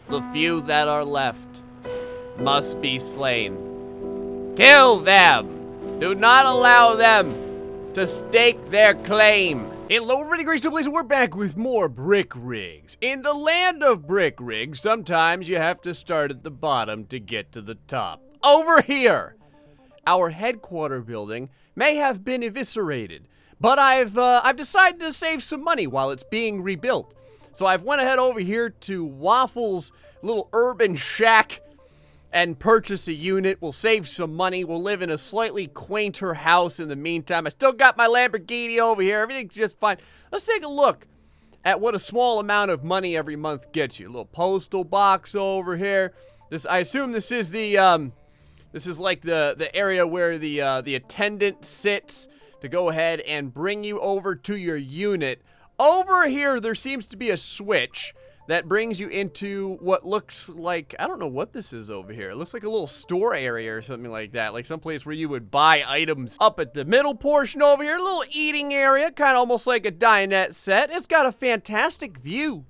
The few that are left must be slain. Kill them! Do not allow them to stake their claim. Hello everybody, GrayStillPlays, and we're back with more brick rigs. In the land of brick rigs, sometimes you have to start at the bottom to get to the top. Over here, our headquarter building may have been eviscerated, but I've decided to save some money while it's being rebuilt. So I've went ahead over here to Waffle's little urban shack and purchase a unit. We'll save some money. We'll live in a slightly quainter house in the meantime. I still got my Lamborghini over here. Everything's just fine. Let's take a look at what a small amount of money every month gets you. A little postal box over here. I assume this is the this is like the area where the attendant sits to go ahead and bring you over to your unit. Over here, there seems to be a switch that brings you into what looks like, I don't know what this is over here. It looks like a little store area or something like that. Like someplace where you would buy items. Up at the middle portion over here, a little eating area, kind of almost like a dinette set. It's got a fantastic view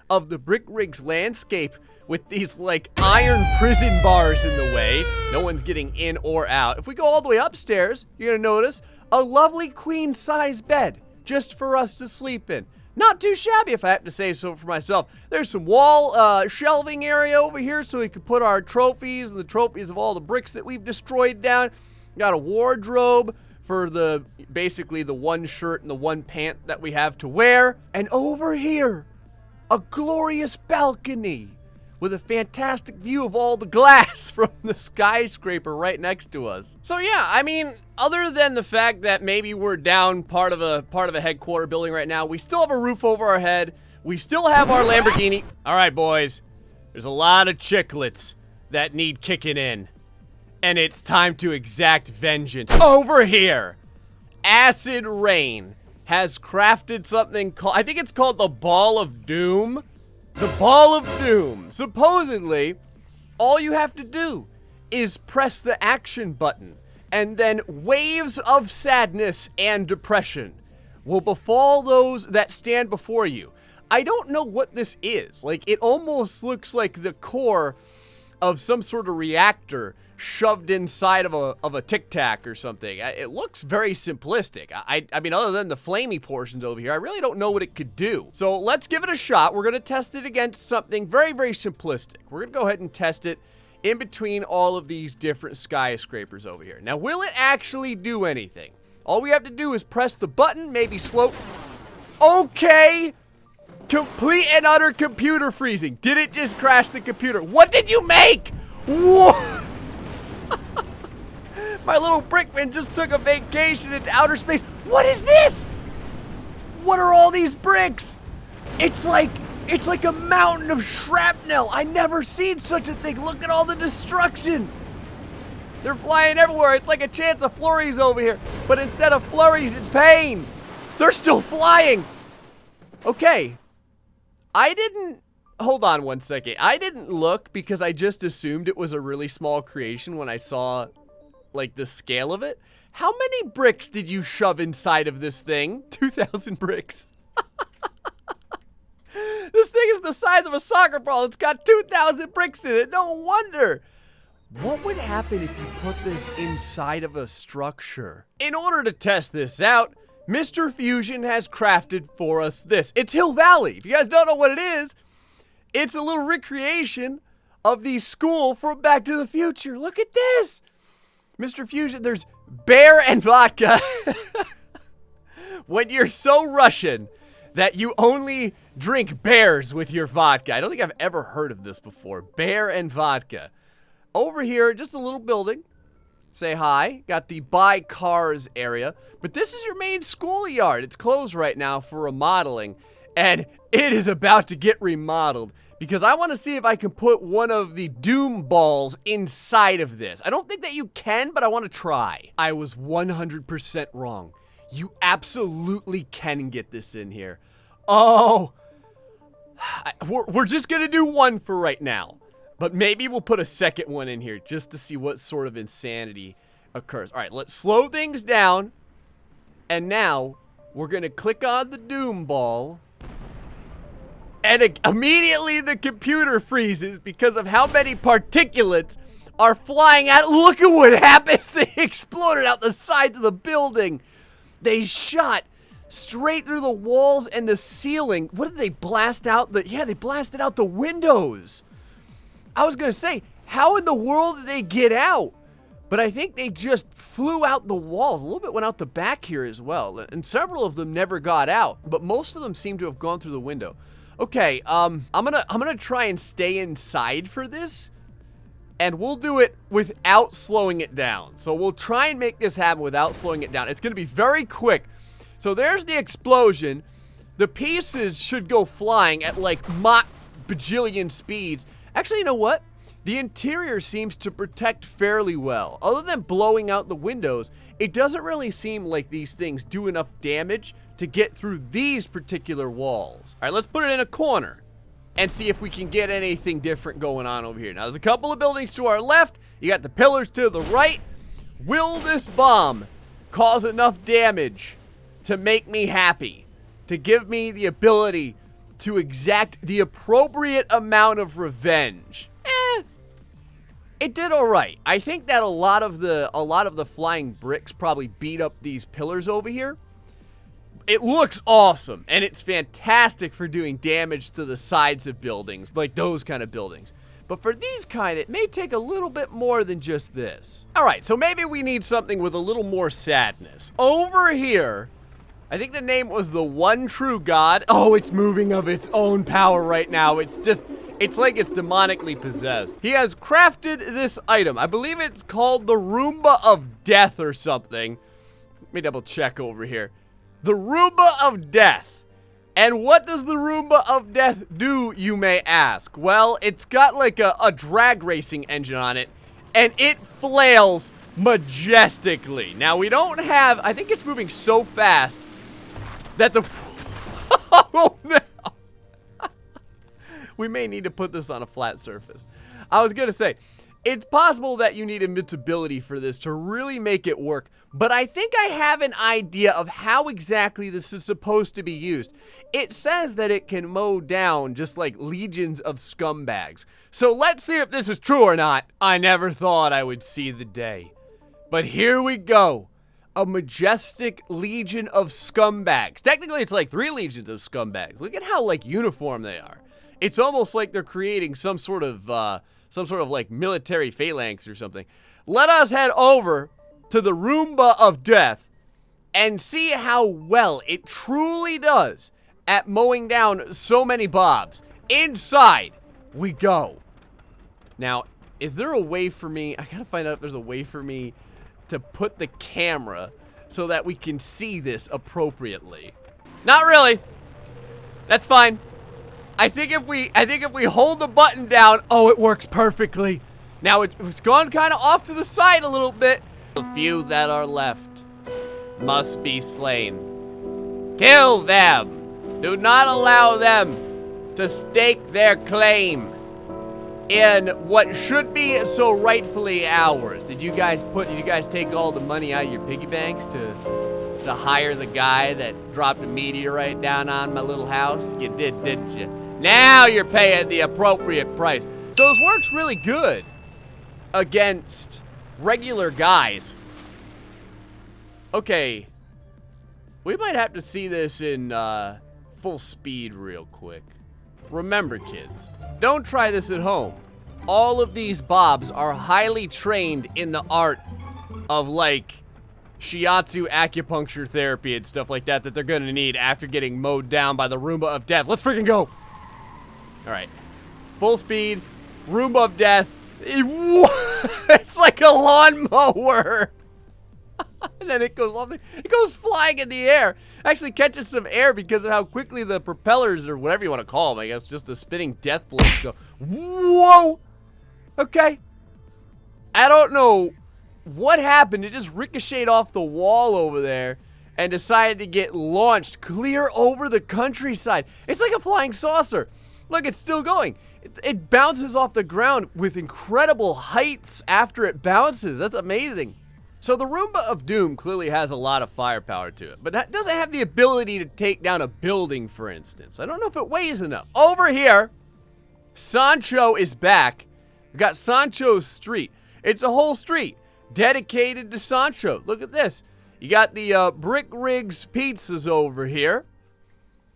of the brick rigs landscape with these like iron prison bars in the way. No one's getting in or out. If we go all the way upstairs, you're gonna notice a lovely queen size bed just for us to sleep in. Not too shabby, if I have to say so for myself. There's some wall shelving area over here so we can put our trophies and the trophies of all the bricks that we've destroyed down. Got a wardrobe for basically the one shirt and the one pant that we have to wear. And over here, a glorious balcony with a fantastic view of all the glass from the skyscraper right next to us. So yeah, I mean, other than the fact that maybe we're down part of a headquarter building right now, we still have a roof over our head. We still have our Lamborghini. All right, boys, there's a lot of chiclets that need kicking in, and it's time to exact vengeance. Over here, Acid Rain has crafted something called, I think it's called the Ball of Doom. The Ball of Doom. Supposedly, all you have to do is press the action button, and then waves of sadness and depression will befall those that stand before you. I don't know what this is. Like, it almost looks like the core of some sort of reactor shoved inside of a Tic Tac or something. It looks very simplistic. I mean, other than the flamey portions over here, I really don't know what it could do. So let's give it a shot. We're going to test it against something very, very simplistic. We're going to go ahead and test it in between all of these different skyscrapers over here. Now, will it actually do anything? All we have to do is press the button, maybe slow. Okay. Complete and utter computer freezing. Did it just crash the computer? What did you make? Whoa. My little brickman just took a vacation into outer space. What is this? What are all these bricks? It's like a mountain of shrapnel. I never seen such a thing. Look at all the destruction. They're flying everywhere. It's like a chance of flurries over here. But instead of flurries, it's pain. They're still flying. Okay. Hold on one second. I didn't look because I just assumed it was a really small creation when I saw, like, the scale of it. How many bricks did you shove inside of this thing? 2,000 bricks. This thing is the size of a soccer ball. It's got 2,000 bricks in it. No wonder. What would happen if you put this inside of a structure? In order to test this out, Mr. Fusion has crafted for us this. It's Hill Valley. If you guys don't know what it is, it's a little recreation of the school from Back to the Future. Look at this. Mr. Fusion, there's bear and vodka. When you're so Russian that you only drink bears with your vodka. I don't think I've ever heard of this before. Bear and vodka. Over here, just a little building. Say hi. Got the buy cars area. But this is your main schoolyard. It's closed right now for remodeling. And it is about to get remodeled because I want to see if I can put one of the Doom balls inside of this. I don't think that you can, but I want to try. I was 100% wrong. You absolutely can get this in here. Oh, we're just going to do one for right now. But maybe we'll put a second one in here just to see what sort of insanity occurs. All right, let's slow things down. And now we're going to click on the Doom ball. And immediately the computer freezes because of how many particulates are flying out. Look at what happens. They exploded out the sides of the building. They shot straight through the walls and the ceiling. What did they blast out? Yeah, they blasted out the windows. I was going to say, how in the world did they get out? But I think they just flew out the walls. A little bit went out the back here as well. And several of them never got out. But most of them seem to have gone through the window. Okay, I'm gonna try and stay inside for this. And we'll do it without slowing it down. So we'll try and make this happen without slowing it down. It's going to be very quick. So there's the explosion. The pieces should go flying at like Mach bajillion speeds. Actually, you know what? The interior seems to protect fairly well. Other than blowing out the windows, it doesn't really seem like these things do enough damage to get through these particular walls. All right, let's put it in a corner and see if we can get anything different going on over here. Now, there's a couple of buildings to our left. You got the pillars to the right. Will this bomb cause enough damage to make me happy? To give me the ability to exact the appropriate amount of revenge? It did all right. I think that a lot of the flying bricks probably beat up these pillars over here. It looks awesome, and it's fantastic for doing damage to the sides of buildings, like those kind of buildings. But for these kind, it may take a little bit more than just this. All right, so maybe we need something with a little more sadness. Over here, I think the name was the One True God. Oh, it's moving of its own power right now. It's like it's demonically possessed. He has crafted this item. I believe it's called the Roomba of Death or something. Let me double check over here. The Roomba of Death. And what does the Roomba of Death do, you may ask? Well, it's got like a drag racing engine on it, and it flails majestically. Now, we don't have, I think it's moving so fast that the, oh no. We may need to put this on a flat surface. I was gonna say, it's possible that you need invincibility for this to really make it work, but I think I have an idea of how exactly this is supposed to be used. It says that it can mow down just like legions of scumbags. So let's see if this is true or not. I never thought I would see the day. But here we go. A majestic legion of scumbags. Technically, it's like 3 legions of scumbags. Look at how like uniform they are. It's almost like they're creating some sort of like military phalanx or something. Let us head over to the Roomba of Death and see how well it truly does at mowing down so many bobs. Inside we go. Now, is there a way for me? I gotta find out if there's a way for me to put the camera so that we can see this appropriately. Not really. That's fine. I think if we hold the button down, oh, it works perfectly. Now it's gone kind of off to the side a little bit. The few that are left must be slain. Kill them. Do not allow them to stake their claim in what should be so rightfully ours. Did you guys take all the money out of your piggy banks to hire the guy that dropped a meteorite down on my little house? You did, didn't you? Now you're paying the appropriate price. So this works really good against regular guys. Okay. We might have to see this in full speed real quick. Remember, kids, don't try this at home. All of these bobs are highly trained in the art of like shiatsu acupuncture therapy and stuff like that they're gonna need after getting mowed down by the Roomba of Death. Let's freaking go. All right, full speed, Roomba of Death. It's like a lawnmower. And then it goes off. It goes flying in the air. Actually catches some air because of how quickly the propellers, or whatever you want to call them, I guess, just the spinning death blades go. Whoa. Okay. I don't know what happened. It just ricocheted off the wall over there and decided to get launched clear over the countryside. It's like a flying saucer. Look, it's still going. It bounces off the ground with incredible heights after it bounces. That's amazing. So the Roomba of Doom clearly has a lot of firepower to it, but that doesn't have the ability to take down a building, for instance. I don't know if it weighs enough. Over here, Sancho is back. We got Sancho Street. It's a whole street dedicated to Sancho. Look at this. You got the Brick Rigs Pizzas over here.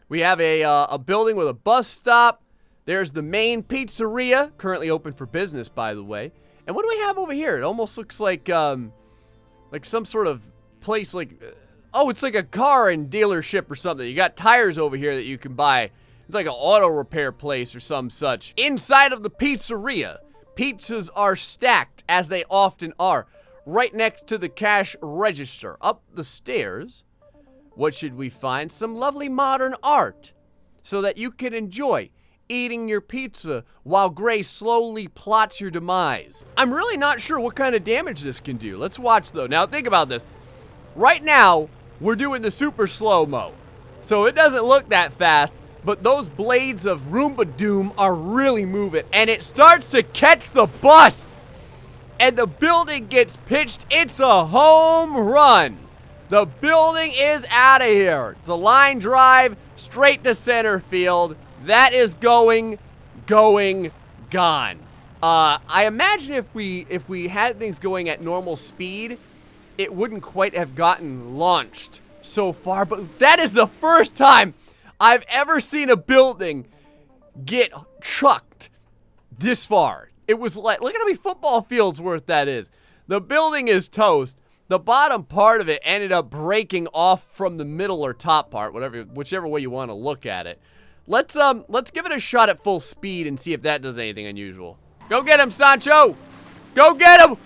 We have a building with a bus stop. There's the main pizzeria, currently open for business, by the way. And what do we have over here? It almost looks like some sort of place oh, it's like a car and dealership or something. You got tires over here that you can buy. It's like an auto repair place or some such. Inside of the pizzeria, pizzas are stacked, as they often are, right next to the cash register. Up the stairs, what should we find? Some lovely modern art, so that you can enjoy eating your pizza while Gray slowly plots your demise. I'm really not sure what kind of damage this can do. Let's watch, though. Now, think about this. Right now, we're doing the super slow-mo, so it doesn't look that fast, but those blades of Roomba Doom are really moving, and it starts to catch the bus, and the building gets pitched. It's a home run. The building is out of here. It's a line drive straight to center field. That is gone. I imagine if we had things going at normal speed, it wouldn't quite have gotten launched so far. But that is the first time I've ever seen a building get chucked this far. It was like, look at how many football fields worth that is. The building is toast. The bottom part of it ended up breaking off from the middle or top part, whichever way you want to look at it. Let's give it a shot at full speed and see if that does anything unusual. Go get him, Sancho! Go get him!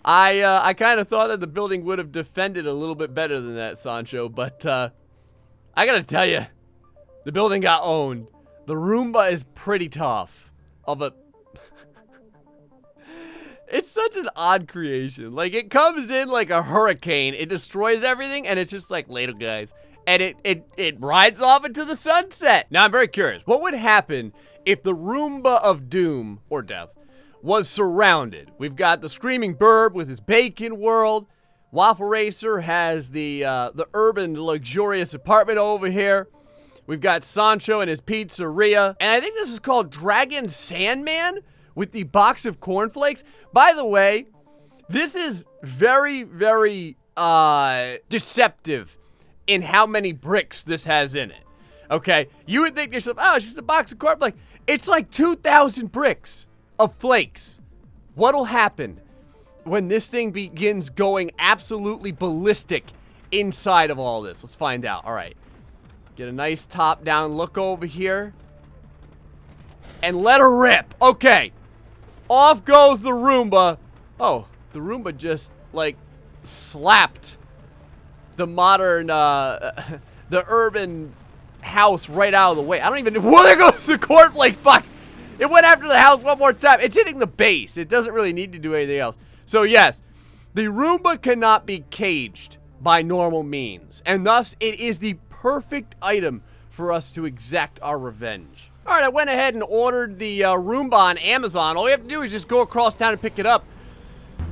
I kind of thought that the building would have defended a little bit better than that, Sancho, but I gotta tell you, the building got owned. The Roomba is pretty tough. It's such an odd creation. Like, it comes in like a hurricane, it destroys everything, and it's just like, later, guys. And it rides off into the sunset. Now, I'm very curious. What would happen if the Roomba of Doom, or Death, was surrounded? We've got the Screaming Burb with his bacon world. Waffle Racer has the urban luxurious apartment over here. We've got Sancho and his pizzeria. And I think this is called Dragon Sandman with the box of cornflakes. By the way, this is very, very deceptive in how many bricks this has in it. Okay? You would think to yourself, oh, it's just a box of cornflakes. It's like 2,000 bricks of flakes. What'll happen when this thing begins going absolutely ballistic inside of all this? Let's find out. All right. Get a nice top-down look over here. And let her rip. Okay. Off goes the Roomba. Oh, the Roomba just, like, slapped the modern, the urban house right out of the way. I don't even know. Whoa, there goes the cornflakes box. It went after the house one more time. It's hitting the base. It doesn't really need to do anything else. So, yes, the Roomba cannot be caged by normal means. And thus, it is the perfect item for us to exact our revenge. All right, I went ahead and ordered the Roomba on Amazon. All we have to do is just go across town and pick it up.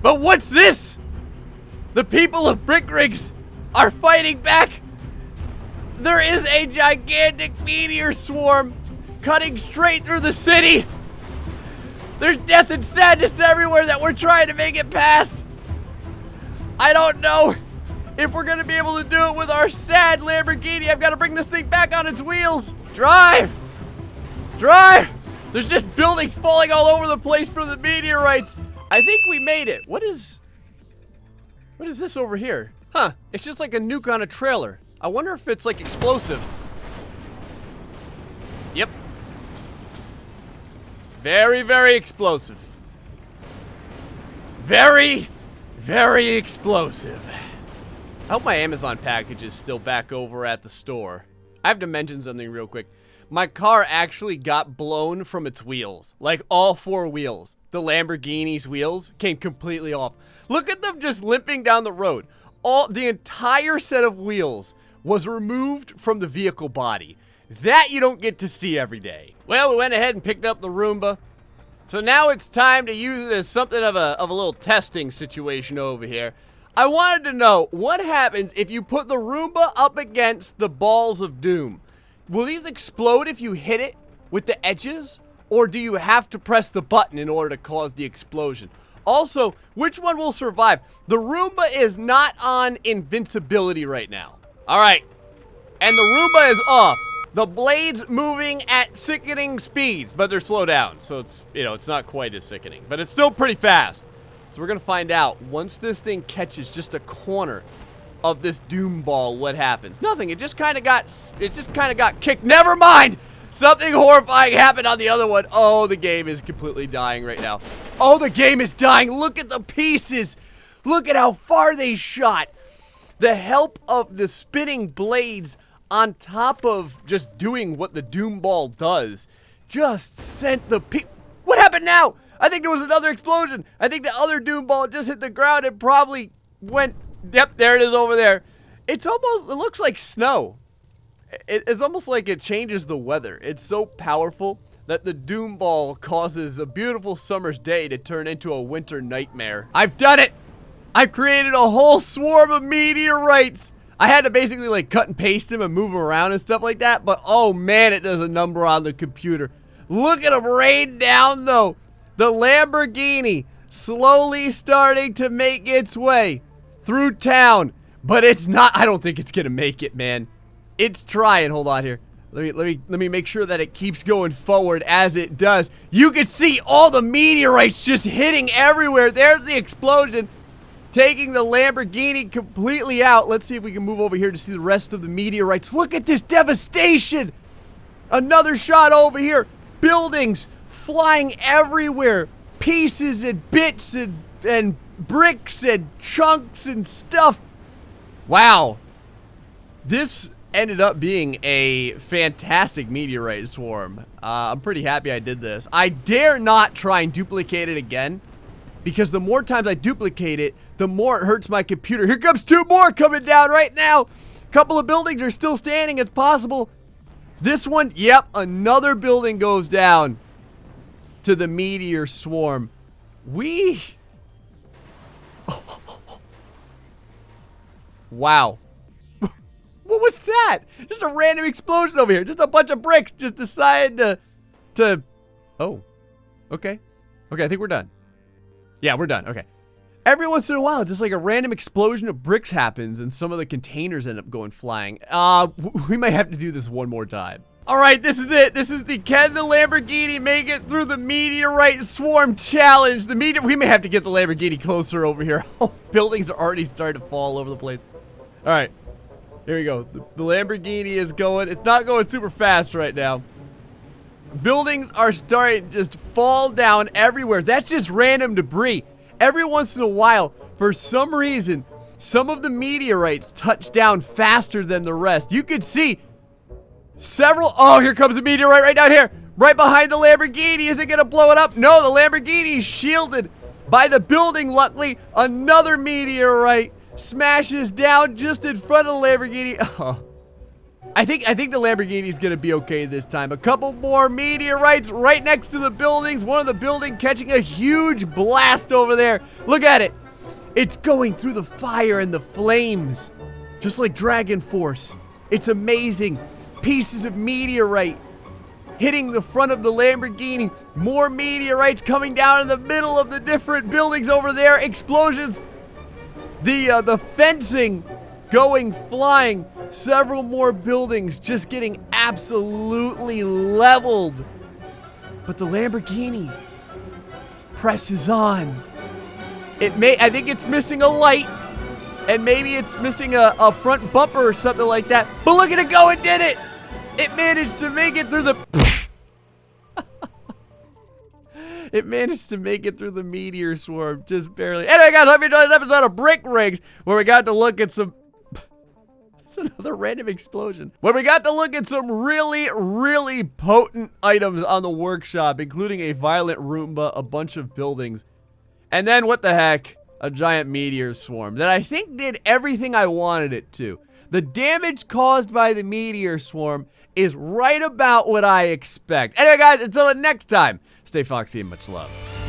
But what's this? The people of Brick Rigs are fighting back. There is a gigantic meteor swarm cutting straight through the city. There's death and sadness everywhere that we're trying to make it past. I don't know if we're gonna be able to do it with our sad Lamborghini. I've got to bring this thing back on its wheels. Drive! Drive! There's just buildings falling all over the place from the meteorites. I think we made it. What is this over here? Huh, it's just like a nuke on a trailer. I wonder if it's like explosive. Yep. Very, very explosive. Very, very explosive. I hope my Amazon package is still back over at the store. I have to mention something real quick. My car actually got blown from its wheels. Like, all four wheels. The Lamborghini's wheels came completely off. Look at them just limping down the road. The entire set of wheels was removed from the vehicle body. That you don't get to see every day. Well, we went ahead and picked up the Roomba. So now it's time to use it as something of a little testing situation over here. I wanted to know what happens if you put the Roomba up against the balls of doom. Will these explode if you hit it with the edges? Or do you have to press the button in order to cause the explosion? Also, which one will survive? The Roomba is not on invincibility right now. Alright. And the Roomba is off. The blade's moving at sickening speeds, but they're slowed down. So it's, you know, it's not quite as sickening. But it's still pretty fast. So we're going to find out once this thing catches just a corner of this doom ball, what happens? Nothing. It just kind of got kicked. Never mind! Something horrifying happened on the other one. Oh, the game is completely dying right now. Oh, the game is dying. Look at the pieces. Look at how far they shot. The help of the spinning blades on top of just doing what the doom ball does just sent the What happened now? I think there was another explosion. I think the other doom ball just hit the ground and probably went... Yep, there it is over there. It's almost... It looks like snow. It's almost like it changes the weather. It's so powerful that the doom ball causes a beautiful summer's day to turn into a winter nightmare. I've done it! I've created a whole swarm of meteorites! I had to basically like cut and paste them and move them around and stuff like that, but oh man, it does a number on the computer. Look at them rain down though. The Lamborghini slowly starting to make its way through town, but it's not, I don't think it's gonna make it, man. It's trying. Hold on here. Let me make sure that it keeps going forward as it does. You can see all the meteorites just hitting everywhere. There's the explosion, taking the Lamborghini completely out. Let's see if we can move over here to see the rest of the meteorites. Look at this devastation. Another shot over here. Buildings flying everywhere. Pieces and bits and bricks and chunks and stuff. Wow. This ended up being a fantastic meteorite swarm. I'm pretty happy I did this. I dare not try and duplicate it again, because the more times I duplicate it, the more it hurts my computer. Here comes two more coming down right now. A couple of buildings are still standing. It's possible. This one, yep, another building goes down to the meteor swarm. Wow. What was that? Just a random explosion over here. Just a bunch of bricks just decided to... Oh. Okay. Okay, I think we're done. Yeah, we're done. Okay. Every once in a while, just like a random explosion of bricks happens and some of the containers end up going flying. We might have to do this one more time. All right, this is it. This is the Can the Lamborghini Make It Through the Meteorite Swarm Challenge. We may have to get the Lamborghini closer over here. Buildings are already starting to fall all over the place. All right. Here we go. The Lamborghini is going. It's not going super fast right now. Buildings are starting to just fall down everywhere. That's just random debris. Every once in a while, for some reason, some of the meteorites touch down faster than the rest. You could see several. Oh, here comes a meteorite right down here. Right behind the Lamborghini. Is it going to blow it up? No, the Lamborghini is shielded by the building. Luckily, another meteorite smashes down just in front of the Lamborghini. Oh. I think the Lamborghini's gonna be okay this time. A couple more meteorites right next to the buildings. One of the buildings catching a huge blast over there. Look at it. It's going through the fire and the flames, just like Dragon Force. It's amazing. Pieces of meteorite hitting the front of the Lamborghini. More meteorites coming down in the middle of the different buildings over there. Explosions. The fencing going flying. Several more buildings just getting absolutely leveled. But the Lamborghini presses on. I think it's missing a light. And maybe it's missing a front bumper or something like that. But look at it go, it did it! It managed to make it through the... It managed to make it through the meteor swarm, just barely. Anyway, guys, I hope you enjoyed this episode of Brick Rigs, where we got to look at some... It's another random explosion. Where we got to look at some really, really potent items on the workshop, including a violent Roomba, a bunch of buildings, and then, what the heck, a giant meteor swarm that I think did everything I wanted it to. The damage caused by the meteor swarm is right about what I expect. Anyway, guys, until the next time, Stay foxy and much love.